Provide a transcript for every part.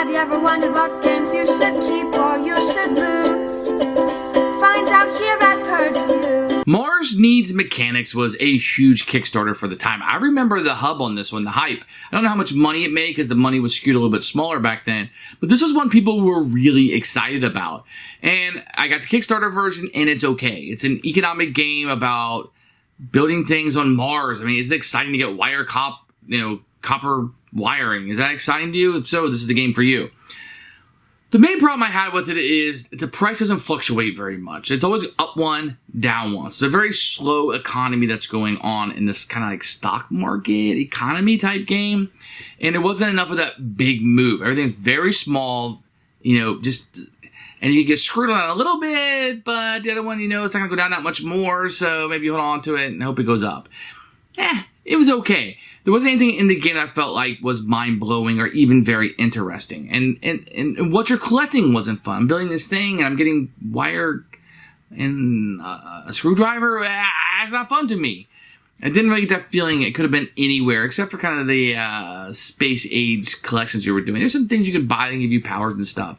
Have you ever wondered what games you should keep or you should lose? Find out here at Purge Reviews. Mars Needs Mechanics was a huge Kickstarter for the time. I remember the hub on this one, the hype. I don't know how much money it made because the money was skewed a little bit smaller back then, but this was one people were really excited about. And I got the Kickstarter version, and it's okay. It's an economic game about building things on Mars. I mean, is it exciting to get copper wiring? Is that exciting to you? If so, this is the game for you. The main problem I had with it is the price doesn't fluctuate very much. It's always up one, down one. So it's a very slow economy that's going on in this kind of like stock market economy type game. And it wasn't enough of that big move. Everything's very small, and you get screwed on it a little bit, but the other one, it's not going to go down that much more. So maybe hold on to it and hope it goes up. It was okay. There wasn't anything in the game that I felt like was mind-blowing or even very interesting. And what you're collecting wasn't fun. I'm building this thing and I'm getting wire and a screwdriver. It's not fun to me. I didn't really get that feeling it could have been anywhere except for kind of the space-age collections you were doing. There's some things you could buy that give you powers and stuff.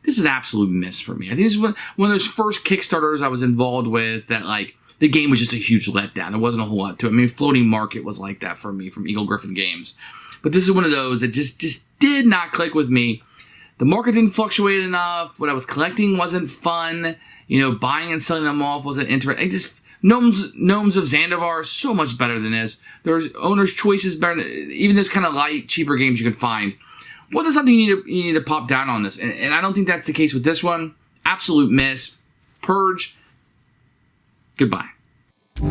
This was an absolute miss for me. I think this is one of those first Kickstarters I was involved with that, like, the game was just a huge letdown. There wasn't a whole lot to it. I mean, Floating Market was like that for me from Eagle Griffin Games. But this is one of those that just did not click with me. The market didn't fluctuate enough. What I was collecting wasn't fun. Buying and selling them off wasn't interesting. Gnomes of Zandivar is so much better than this. There's owner's choices better than even this kind of light, cheaper games you can find. Wasn't something you need to pop down on this. And I don't think that's the case with this one. Absolute miss. Purge. Goodbye. So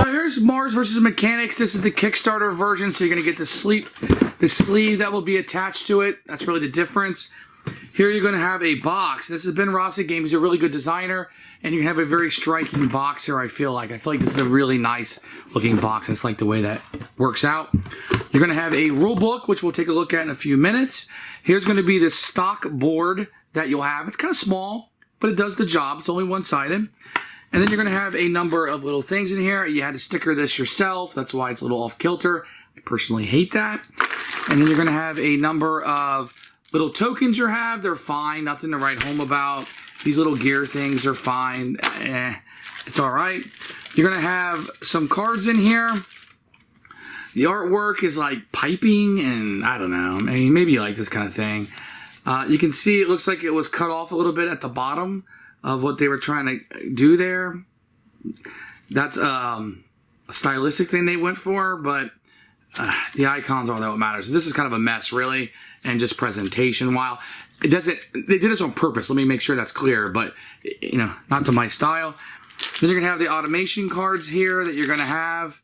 here's Mars vs. Mechanics. This is the Kickstarter version, so you're going to get the sleeve that will be attached to it. That's really the difference. Here you're going to have a box. This is Ben Rossi game. He's a really good designer, and you have a very striking box here, I feel like. I feel like this is a really nice looking box. It's like the way that works out. You're going to have a rule book, which we'll take a look at in a few minutes. Here's going to be the stock board that you'll have. It's kind of small, but it does the job. It's only one-sided. And then you're going to have a number of little things in here. You had to sticker this yourself. That's why it's a little off-kilter. I personally hate that. And then you're going to have a number of little tokens you have. They're fine. Nothing to write home about. These little gear things are fine. It's all right. You're going to have some cards in here. The artwork is like piping and I don't know. Maybe you like this kind of thing. You can see it looks like it was cut off a little bit at the bottom of what they were trying to do there. That's a stylistic thing they went for, but the icons are what matters. So this is kind of a mess, really, and just presentation. While it doesn't, they did this on purpose. Let me make sure that's clear, but not to my style. Then you're gonna have the automation cards here that you're gonna have.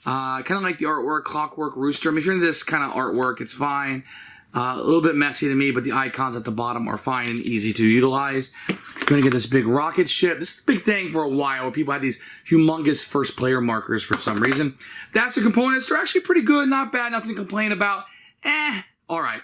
Kind of like the artwork, Clockwork Rooster. I mean, if you're into this kind of artwork, it's fine. A little bit messy to me, but the icons at the bottom are fine and easy to utilize. You're going to get this big rocket ship. This is a big thing for a while where people have these humongous first player markers for some reason. That's the components. They're actually pretty good, not bad, nothing to complain about. All right.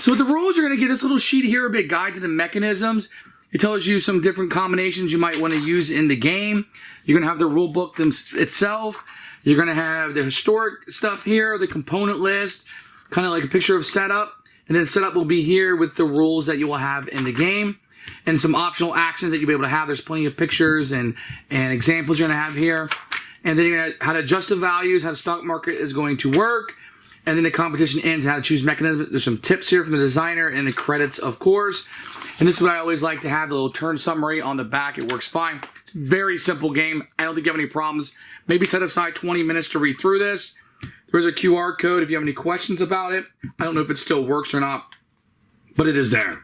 So with the rules, you're going to get this little sheet here, a big guide to the mechanisms. It tells you some different combinations you might want to use in the game. You're going to have the rule book itself. You're going to have the historic stuff here, the component list, kind of like a picture of setup. And then setup will be here with the rules that you will have in the game. And some optional actions that you'll be able to have. There's plenty of pictures and examples you're going to have here. And then you're going to how to adjust the values, how the stock market is going to work. And then the competition ends, how to choose mechanisms. There's some tips here from the designer and the credits, of course. And this is what I always like to have, the little turn summary on the back. It works fine. It's a very simple game. I don't think you have any problems. Maybe set aside 20 minutes to read through this. There's a QR code if you have any questions about it. I don't know if it still works or not, but it is there.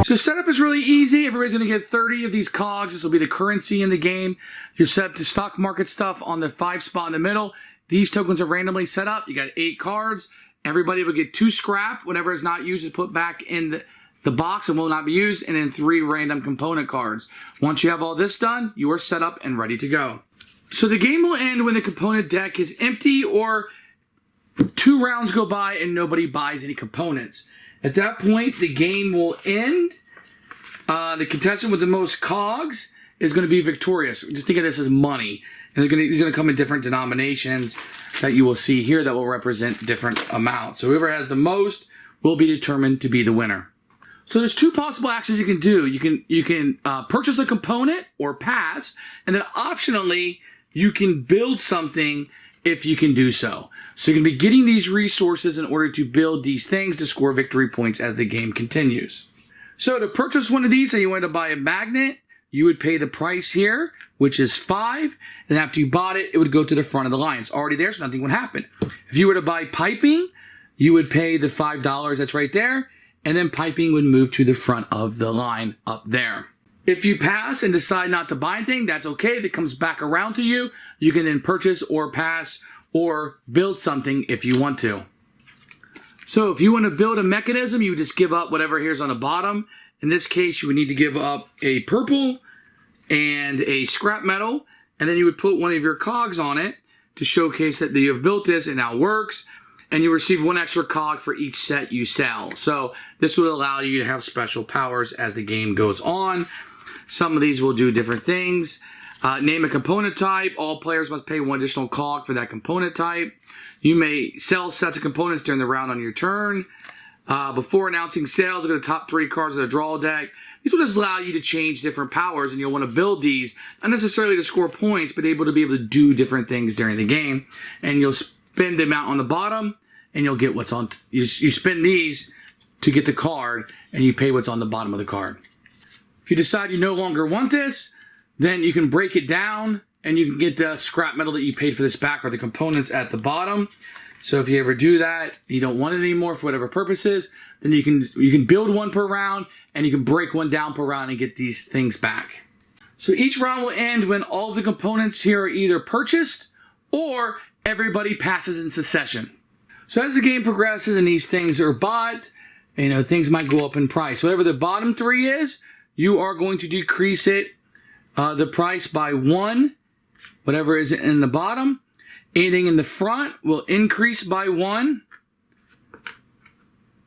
So setup is really easy. Everybody's going to get 30 of these cogs. This will be the currency in the game. You're set up to stock market stuff on the 5 spot in the middle. These tokens are randomly set up. You got 8 cards. Everybody will get 2 scrap. Whatever is not used is put back in the box and will not be used. And then 3 random component cards. Once you have all this done, you are set up and ready to go. So the game will end when the component deck is empty or 2 rounds go by and nobody buys any components. At that point, the game will end. The contestant with the most cogs is going to be victorious. Just think of this as money. And these are going to come in different denominations that you will see here that will represent different amounts. So whoever has the most will be determined to be the winner. So there's two possible actions you can do. You can purchase a component or pass, and then optionally you can build something if you can do so. So you can be getting these resources in order to build these things to score victory points as the game continues. So to purchase one of these, say you wanted to buy a magnet, you would pay the price here, which is 5. And after you bought it, it would go to the front of the line. It's already there, so nothing would happen. If you were to buy piping, you would pay the $5 that's right there, and then piping would move to the front of the line up there. If you pass and decide not to buy anything, that's okay. If it comes back around to you, you can then purchase or pass or build something if you want to. So if you want to build a mechanism, you would just give up whatever here's on the bottom. In this case, you would need to give up a purple and a scrap metal, and then you would put one of your cogs on it to showcase that you have built this, it now works, and you receive 1 extra cog for each set you sell. So this would allow you to have special powers as the game goes on. Some of these will do different things. Name a component type. All players must pay 1 additional cog for that component type. You may sell sets of components during the round on your turn. Before announcing sales, look at the top 3 cards of the draw deck. These will just allow you to change different powers, and you'll want to build these, not necessarily to score points, but able to be able to do different things during the game. And you'll spend the amount on the bottom, and you'll get what's on. You spend these to get the card, and you pay what's on the bottom of the card. If you decide you no longer want this, then you can break it down, and you can get the scrap metal that you paid for this back, or the components at the bottom. So if you ever do that, you don't want it anymore for whatever purposes, then you can build 1 per round, and you can break 1 down per round and get these things back. So each round will end when all of the components here are either purchased or everybody passes in succession. So as the game progresses and these things are bought, things might go up in price. Whatever the bottom 3 is, you are going to decrease it, the price by 1, whatever is in the bottom. Anything in the front will increase by 1.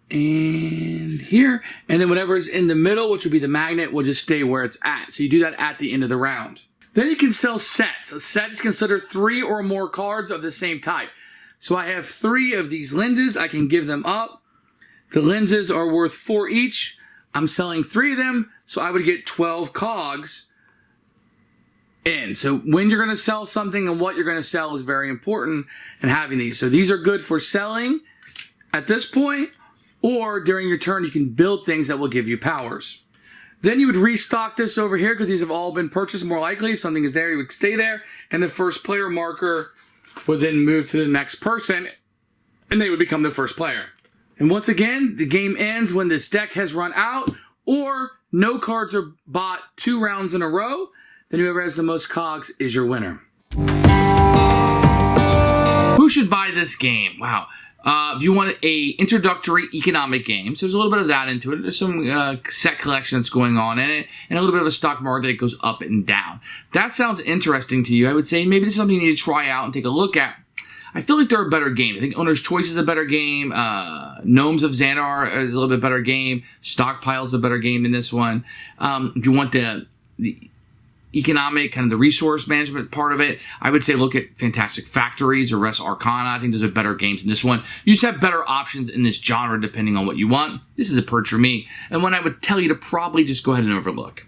And here. And then whatever is in the middle, which will be the magnet, will just stay where it's at. So you do that at the end of the round. Then you can sell sets. A set is considered 3 or more cards of the same type. So I have 3 of these lenses. I can give them up. The lenses are worth 4 each. I'm selling 3 of them, so I would get 12 cogs in. So when you're going to sell something and what you're going to sell is very important in having these. So these are good for selling at this point, or during your turn you can build things that will give you powers. Then you would restock this over here because these have all been purchased more likely. If something is there, you would stay there, and the first player marker would then move to the next person, and they would become the first player. And once again, the game ends when this deck has run out, or no cards are bought 2 rounds in a row. Then whoever has the most cogs is your winner. Who should buy this game? Wow. If you want a introductory economic game, so there's a little bit of that into it. There's some set collection that's going on in it, and a little bit of a stock market that goes up and down. That sounds interesting to you. I would say maybe this is something you need to try out and take a look at. I feel like they're a better game. I think Owner's Choice is a better game. Gnomes of Xandar is a little bit better game. Stockpile is a better game than this one. If you want the economic, kind of the resource management part of it, I would say look at Fantastic Factories or Res Arcana. I think those are better games than this one. You just have better options in this genre depending on what you want. This is a purge for me, and one I would tell you to probably just go ahead and overlook.